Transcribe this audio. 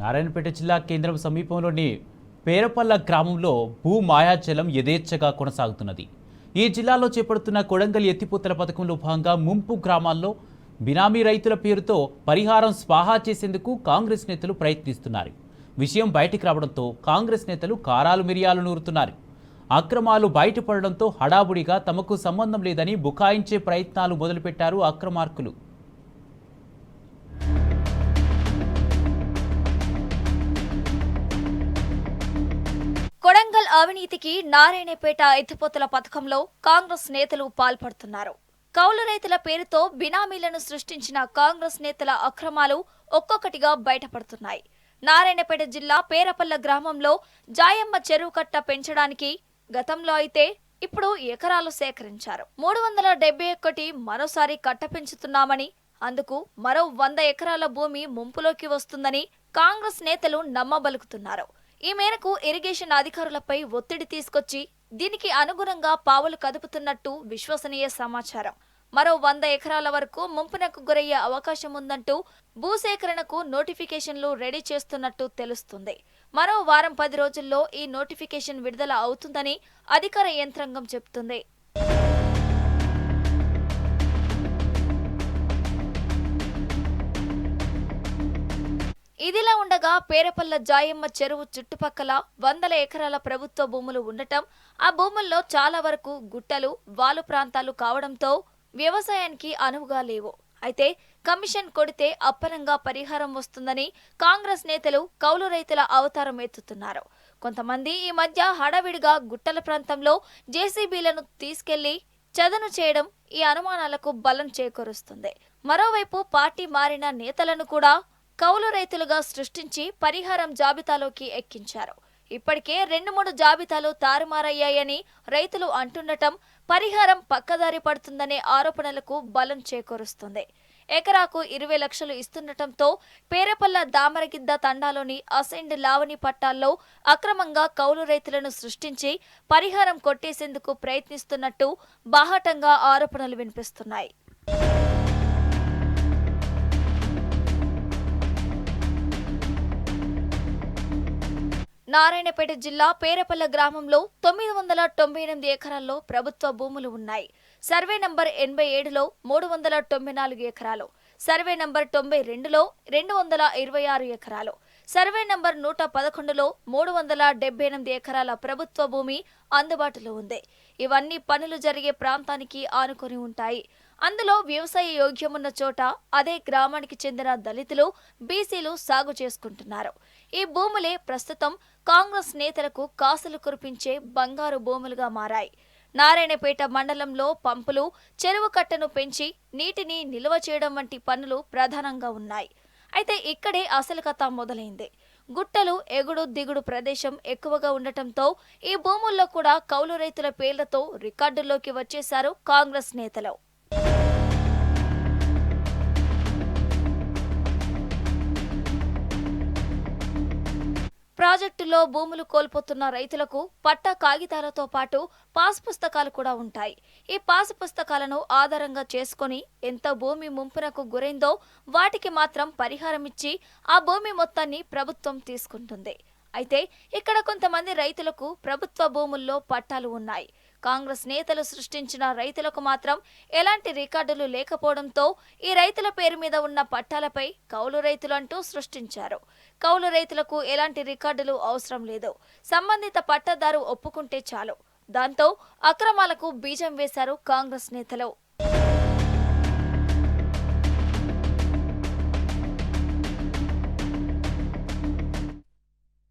నారాయణపేట జిల్లా కేంద్రం సమీపంలోని పేరపల్ల గ్రామంలో భూ మాయాజలం యథేచ్ఛగా కొనసాగుతున్నది. ఈ జిల్లాలో చేపడుతున్న కొడంగల్ ఎత్తిపోతల పథకంలో భాగంగా ముంపు గ్రామాల్లో బినామీ రైతుల పేరుతో పరిహారం స్వాహా చేసేందుకు కాంగ్రెస్ నేతలు ప్రయత్నిస్తున్నారు. విషయం బయటికి రావడంతో కాంగ్రెస్ నేతలు కారాలు మిరియాలు నూరుతున్నారు. అక్రమాలు బయటపడడంతో హడావుడిగా తమకు సంబంధం లేదని బుకాయించే ప్రయత్నాలు మొదలుపెట్టారు అక్రమార్కులు. కొడంగల్ అవినీతికి నారాయణపేట ఎత్తిపోతల పథకంలో కాంగ్రెస్ నేతలు పాల్పడుతున్నారు. కౌలు రైతుల పేరుతో బినామీలను సృష్టించిన కాంగ్రెస్ నేతల అక్రమాలు ఒక్కొక్కటిగా బయటపడుతున్నాయి. నారాయణపేట జిల్లా పేరపల్ల గ్రామంలో జాయమ్మ చెరువు కట్ట పెంచడానికి గతంలో అయితే ఇప్పుడు ఎకరాలు సేకరించారు. 371 మరోసారి కట్ట పెంచుతున్నామని, అందుకు మరో 100 ఎకరాల భూమి ముంపులోకి వస్తుందని కాంగ్రెస్ నేతలు నమ్మబలుకుతున్నారు. ఈ మేరకు ఇరిగేషన్ అధికారులపై ఒత్తిడి తీసుకొచ్చి దీనికి అనుగుణంగా పావులు కదుపుతున్నట్టు విశ్వసనీయ సమాచారం. మరో 100 ఎకరాల వరకు ముంపునకు గురయ్యే అవకాశం ఉందంటూ భూసేకరణకు నోటిఫికేషన్లు రెడీ చేస్తున్నట్టు తెలుస్తుంది. మరో వారం 10 రోజుల్లో ఈ నోటిఫికేషన్ విడుదల అవుతుందని అధికార యంత్రాంగం చెబుతుంది. ఇదిలా ఉండగా పేరపల్ల జాయమ్మ చెరువు చుట్టుపక్కల 100 ఎకరాల ప్రభుత్వ భూములు ఉండటం, ఆ భూముల్లో చాలా వరకు గుట్టలు, వాలు ప్రాంతాలు కావడంతో వ్యవసాయానికి అనువుగా లేవు. అయితే కమిషన్ కొడితే అప్పనంగా పరిహారం వస్తుందని కాంగ్రెస్ నేతలు కౌలు రైతుల అవతారం ఎత్తుతున్నారు. కొంతమంది ఈ మధ్య హడావిడిగా గుట్టల ప్రాంతంలో జేసీబీలను తీసుకెళ్లి చదును చేయడం ఈ అనుమానాలకు బలం చేకూరుస్తుంది. మరోవైపు పార్టీ మారిన నేతలను కూడా కౌలు రైతులుగా సృష్టించి పరిహారం జాబితాలోకి ఎక్కించారు. ఇప్పటికే 2-3 జాబితాలు తారుమారయ్యాయని రైతులు అంటుండటం పరిహారం పక్కదారి పడుతుందనే ఆరోపణలకు బలం చేకూరుస్తుంది. ఎకరాకు 20 లక్షలు ఇస్తుండటంతో పేరపల్ల దామరగిద్ద తండాలోని అసైన్డ్ లావణి పట్టాల్లో అక్రమంగా కౌలు రైతులను సృష్టించి పరిహారం కొట్టేసేందుకు ప్రయత్నిస్తున్నట్టు బాహాటంగా ఆరోపణలు వినిపిస్తున్నాయి. నారాయణపేట జిల్లా పేరపల్ల గ్రామంలో 998 ఎకరాల్లో ప్రభుత్వ భూములు ఉన్నాయి. సర్వే నంబర్ 87లో 394 ఎకరాలు, సర్వే నంబర్ 92లో 226 ఎకరాలు, సర్వే నంబర్ 111లో 378 ఎకరాల ప్రభుత్వ భూమి అందుబాటులో ఉంది. ఇవన్నీ పనులు జరిగే ప్రాంతానికి ఆనుకొని ఉంటాయి. అందులో వ్యవసాయ యోగ్యమున్న చోట అదే గ్రామానికి చెందిన దళితులు, బీసీలు సాగు చేసుకుంటున్నారు. ఈ భూములే ప్రస్తుతం కాంగ్రెస్ నేతలకు కాసులు కురిపించే బంగారు భూములుగా మారాయి. నారాయణపేట మండలంలో పంపులు, చెరువు కట్టను పెంచి నీటిని నిల్వ చేయడం వంటి పనులు ప్రధానంగా ఉన్నాయి. అయితే ఇక్కడే అసలు కథ మొదలైంది. గుట్టలు, ఎగుడు దిగుడు ప్రదేశం ఎక్కువగా ఉండటంతో ఈ భూముల్లో కూడా కౌలు రైతుల పేర్లతో రికార్డుల్లోకి వచ్చేశారు కాంగ్రెస్ నేతలు. ప్రాజెక్టులో భూములు కోల్పోతున్న రైతులకు పట్టా కాగితాలతో పాటు పాస్ పుస్తకాలు కూడా ఉంటాయి. ఈ పాస్ పుస్తకాలను ఆధారంగా చేసుకుని ఎంత భూమి ముంపునకు గురైందో వాటికి మాత్రం పరిహారం ఇచ్చి ఆ భూమి మొత్తాన్ని ప్రభుత్వం తీసుకుంటుంది. అయితే ఇక్కడ కొంతమంది రైతులకు ప్రభుత్వ భూముల్లో పట్టాలు ఉన్నాయి. కాంగ్రెస్ నేతలు సృష్టించిన రైతులకు మాత్రం ఎలాంటి రికార్డులు లేకపోవడంతో ఈ రైతుల పేరు మీద ఉన్న పట్టాలపై కౌలు రైతులంటూ సృష్టించారు. కౌలు రైతులకు ఎలాంటి రికార్డులు అవసరం లేదు. సంబంధిత పట్టాదారు ఒప్పుకుంటే చాలు. దాంతో అక్రమాలకు బీజం వేశారు కాంగ్రెస్ నేతలు.